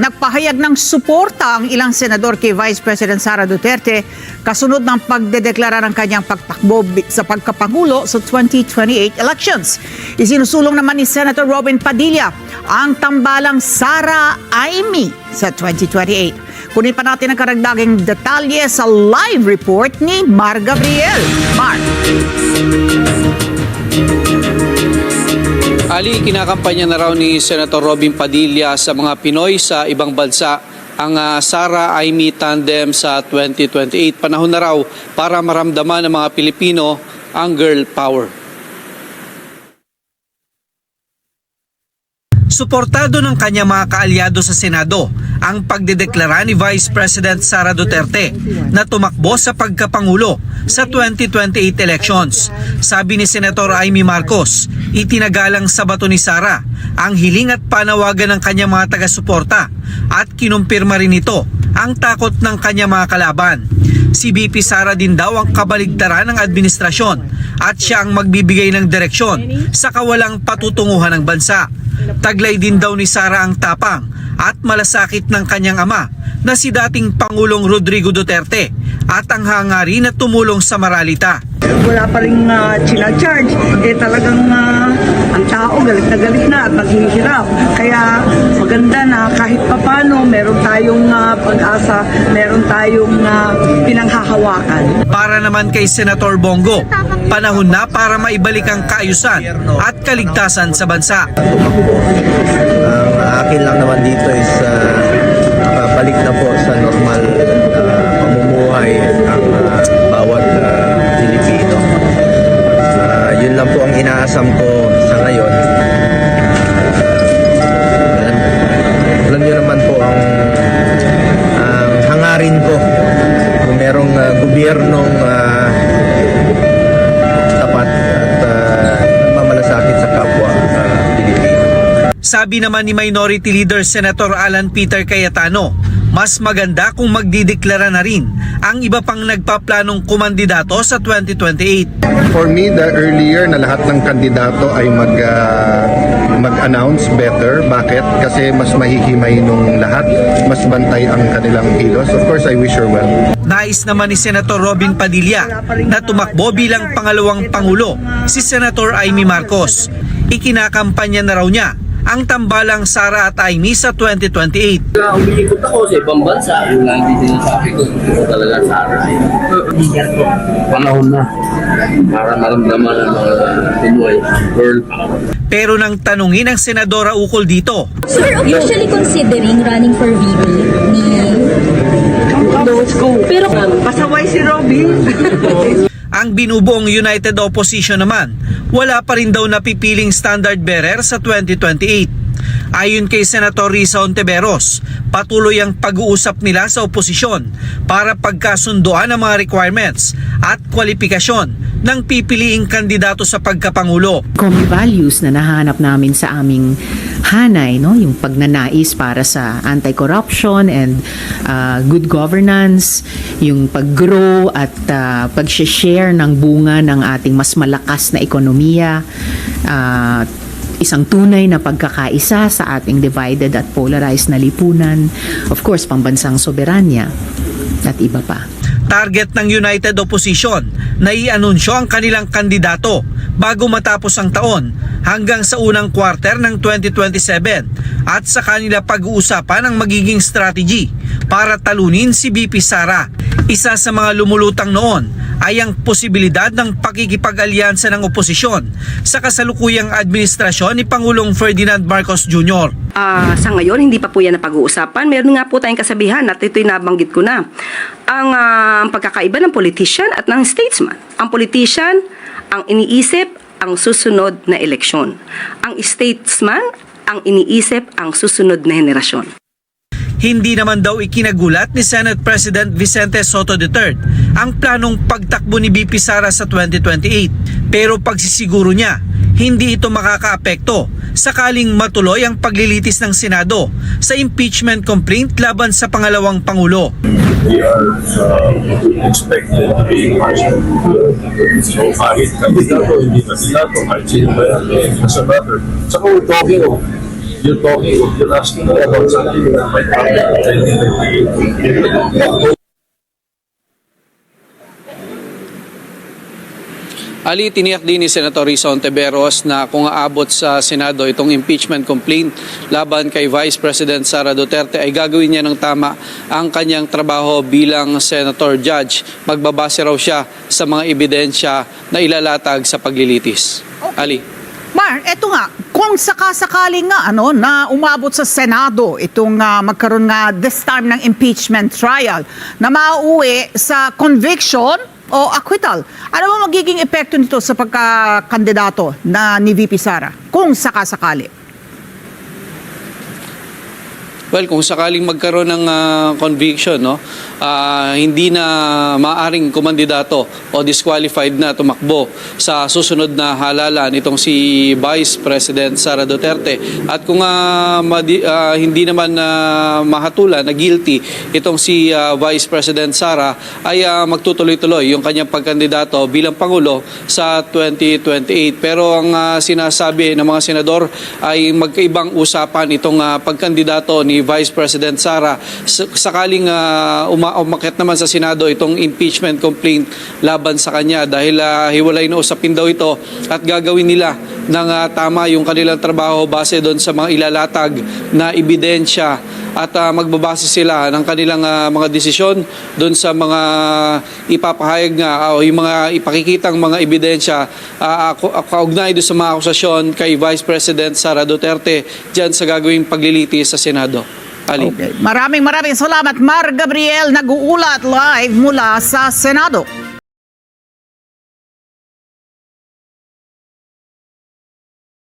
Nagpahayag ng suporta ang ilang senador kay Vice President Sara Duterte kasunod ng pagdedeklara ng kanyang pagtakbo sa pagkapangulo sa 2028 elections. Isinusulong naman ni Senator Robin Padilla ang tambalang Sara Amy sa 2028. Kunin pa natin ang karagdagang detalye sa live report ni Mar Gabriel. Mar. Ali, kinakampanya na raw ni Senator Robin Padilla sa mga Pinoy sa ibang bansa ang Sara Amy tandem sa 2028. Panahon na raw para maramdaman ng mga Pilipino ang girl power. Suportado ng kanyang mga kaalyado sa Senado ang pagdedeklara ni Vice President Sara Duterte na tumakbo sa pagkapangulo sa 2028 elections. Sabi ni Senator Amy Marcos, itinagalang sa bato ni Sara ang hiling at panawagan ng kanyang mga taga-suporta at kinumpirma rin ito ang takot ng kanyang mga kalaban. Si VP Sara din daw ang kabaligtaran ng administrasyon at siya ang magbibigay ng direksyon sa kawalang patutunguhan ng bansa. Taglay din daw ni Sara ang tapang at malasakit ng kanyang ama na si dating Pangulong Rodrigo Duterte at ang hangarin na tumulong sa Maralita. Wala pa rin charge talagang ang tao galit na at naghihirap. Kaya maganda na kahit papano meron tayong pag-asa, meron tayong pinanghahawakan. Para naman kay Senator Bongo, panahon na para maibalik ang kaayusan at kaligtasan sa bansa. Ang akin lang naman dito is balik na po sa normal pamumuhay ang bawat Pilipino. Yun lang po ang inaasam ko sa ngayon. Alam niyo naman po ang hangarin ko kung merong gobyernong tapat at mamalasakit sa kapwa Pilipino. Sabi naman ni Minority Leader Senator Alan Peter Cayetano, mas maganda kung magdideklara na rin ang iba pang nagpaplanong kumandidato sa 2028. For me, the earlier na lahat ng kandidato ay mag-announce better. Bakit? Kasi mas mahihimay nung lahat, mas bantay ang kanilang kilos. Of course, I wish her well. Nais naman ni Senator Robin Padilla na tumakbo bilang pangalawang pangulo si Senator Amy Marcos. Ikinakampanya na raw niya ang tambalang Sara at Amy sa 2028. Umiikot ako sa ibang bansa. Yung lang hindi sinasabi ko, ito talaga Sara. Panahon na para maramdaman ng mga Pinoy girl power. Pero nang tanungin ang senadora ukol dito, Sir, officially considering running for VP ni... Let's go. Pero pasaway si Robin. ang binubuong United Opposition naman, wala pa rin daw napipiling standard bearer sa 2028. Ayon kay Senator Risa Ontiveros, patuloy ang pag-uusap nila sa oposisyon para pagkasunduan ang mga requirements at kwalifikasyon ng pipiliing kandidato sa pagkapangulo. Common values na nahanap namin sa aming hanay, no? Yung pagnanais para sa anti-corruption and good governance, yung pag-grow at pag-share ng bunga ng ating mas malakas na ekonomiya, isang tunay na pagkakaisa sa ating divided at polarized na lipunan, of course, pambansang soberanya at iba pa. Target ng United Opposition na i-anunsyo ang kanilang kandidato bago matapos ang taon hanggang sa unang quarter ng 2027 at sa kanila pag-uusapan ang magiging strategy para talunin si VP Sara. Isa sa mga lumulutang noon ay ang posibilidad ng pakikipag-alyansa ng oposisyon sa kasalukuyang administrasyon ni Pangulong Ferdinand Marcos Jr. Sa ngayon, hindi pa po yan na pag-uusapan. Meron nga po tayong kasabihan at ito'y nabanggit ko na. Ang pagkakaiba ng politician at ng statesman. Ang politician, ang iniisip, ang susunod na eleksyon. Ang statesman, ang iniisip, ang susunod na henerasyon. Hindi naman daw ikinagulat ni Senate President Vicente Soto III ang planong pagtakbo ni VP Sara sa 2028. Pero pagsisiguro niya, hindi ito makakaapekto sakaling matuloy ang paglilitis ng Senado sa impeachment complaint laban sa pangalawang Pangulo. We are expected to be impartial. So kahit kandidato, hindi kandidato, kahit sino ba yan, as a matter. Saka we're talking of you're asking me about something that might happen in 2028. Ali, tiniyak din ni Senator Risa Ontiveros na kung aabot sa Senado itong impeachment complaint laban kay Vice President Sara Duterte ay gagawin niya ng tama ang kanyang trabaho bilang Senator Judge. Magbabase raw siya sa mga ebidensya na ilalatag sa paglilitis. Ali. Mar, eto nga, kung sakasakaling nga na umabot sa Senado itong magkaroon nga this time ng impeachment trial na mauwi sa conviction o acquittal, ano ba magiging epekto nito sa pagkakandidato ni VP Sara kung sakasakali? Well, kung sakaling magkaroon ng conviction, hindi na maaring kumandidato o disqualified na tumakbo sa susunod na halalan itong si Vice President Sara Duterte. At kung hindi naman mahatulan na guilty itong si Vice President Sara, ay magtutuloy-tuloy yung kanyang pagkandidato bilang Pangulo sa 2028. Pero ang sinasabi ng mga senador ay magkaibang usapan itong pagkandidato ni Vice President Sara. Sakaling umakyat naman sa Senado itong impeachment complaint laban sa kanya dahil hiwalay na usapin daw ito at gagawin nila ng tama yung kanilang trabaho base doon sa mga ilalatag na ebidensya at magbabase sila ng kanilang mga desisyon doon sa mga ipapahayag nga o yung mga ipakikitang mga ebidensya kaugnay doon sa mga akusasyon kay Vice President Sara Duterte dyan sa gagawing paglilitis sa Senado. Ali. Okay. Maraming salamat, Mar Gabriel, nag-uulat live mula sa Senado.